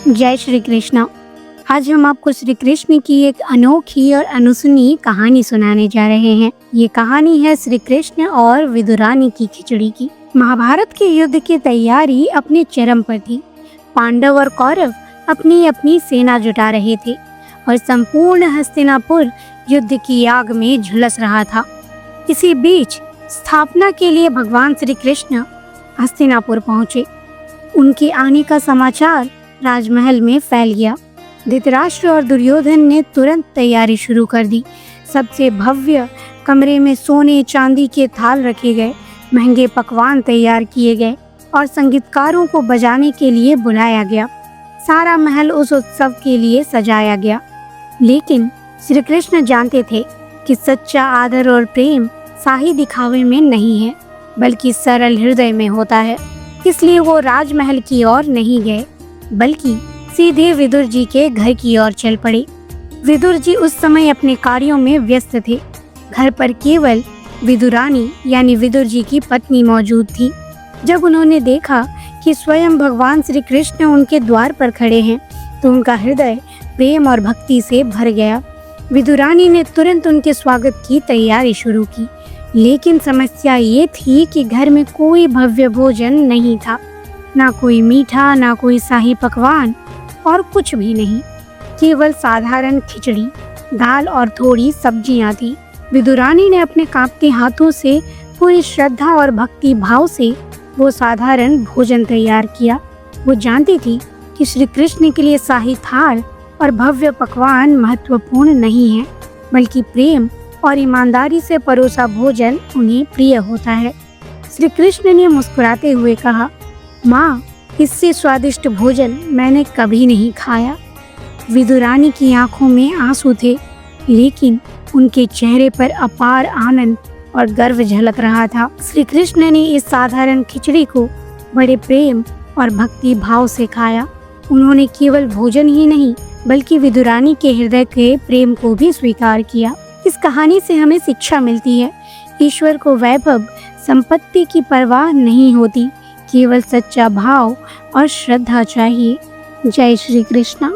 जय श्री कृष्ण। आज हम आपको श्री कृष्ण की एक अनोखी और अनसुनी कहानी सुनाने जा रहे हैं। ये कहानी है श्री कृष्ण और विदुरानी की खिचड़ी की। महाभारत के युद्ध की तैयारी अपने चरम पर थी। पांडव और कौरव अपनी अपनी सेना जुटा रहे थे और संपूर्ण हस्तिनापुर युद्ध की आग में झुलस रहा था। इसी बीच स्थापना के लिए भगवान श्री कृष्ण हस्तिनापुर पहुँचे। उनके आने का समाचार राजमहल में फैल गया। धृतराष्ट्र और दुर्योधन ने तुरंत तैयारी शुरू कर दी। सबसे भव्य कमरे में सोने चांदी के थाल रखे गए, महंगे पकवान तैयार किए गए और संगीतकारों को बजाने के लिए बुलाया गया। सारा महल उस उत्सव के लिए सजाया गया। लेकिन श्री कृष्ण जानते थे कि सच्चा आदर और प्रेम शाही दिखावे में नहीं है, बल्कि सरल हृदय में होता है। इसलिए वो राजमहल की ओर नहीं गए, बल्कि सीधे विदुर जी के घर की ओर चल पड़े। विदुर जी उस समय अपने कार्यों में व्यस्त थे। घर पर केवल विदुरानी यानी विदुर जी की पत्नी मौजूद थी। जब उन्होंने देखा कि स्वयं भगवान श्री कृष्ण उनके द्वार पर खड़े हैं, तो उनका हृदय प्रेम और भक्ति से भर गया। विदुरानी ने तुरंत उनके स्वागत की तैयारी शुरू की। लेकिन समस्या ये थी कि घर में कोई भव्य भोजन नहीं था, ना कोई मीठा, ना कोई शाही पकवान और कुछ भी नहीं। केवल साधारण खिचड़ी, दाल और थोड़ी सब्जियां थी। विदुरानी ने अपने कांपते हाथों से पूरी श्रद्धा और भक्ति भाव से वो साधारण भोजन तैयार किया। वो जानती थी कि श्री कृष्ण के लिए शाही थाल और भव्य पकवान महत्वपूर्ण नहीं है, बल्कि प्रेम और ईमानदारी से परोसा भोजन उन्हें प्रिय होता है। श्री कृष्ण ने मुस्कुराते हुए कहा, माँ, इससे स्वादिष्ट भोजन मैंने कभी नहीं खाया। विदुरानी की आंखों में आंसू थे, लेकिन उनके चेहरे पर अपार आनंद और गर्व झलक रहा था। श्री कृष्ण ने इस साधारण खिचड़ी को बड़े प्रेम और भक्ति भाव से खाया। उन्होंने केवल भोजन ही नहीं, बल्कि विदुरानी के हृदय के प्रेम को भी स्वीकार किया। इस कहानी से हमें शिक्षा मिलती है, ईश्वर को वैभव, संपत्ति की परवाह नहीं होती, केवल सच्चा भाव और श्रद्धा चाहिए। जय श्री कृष्ण।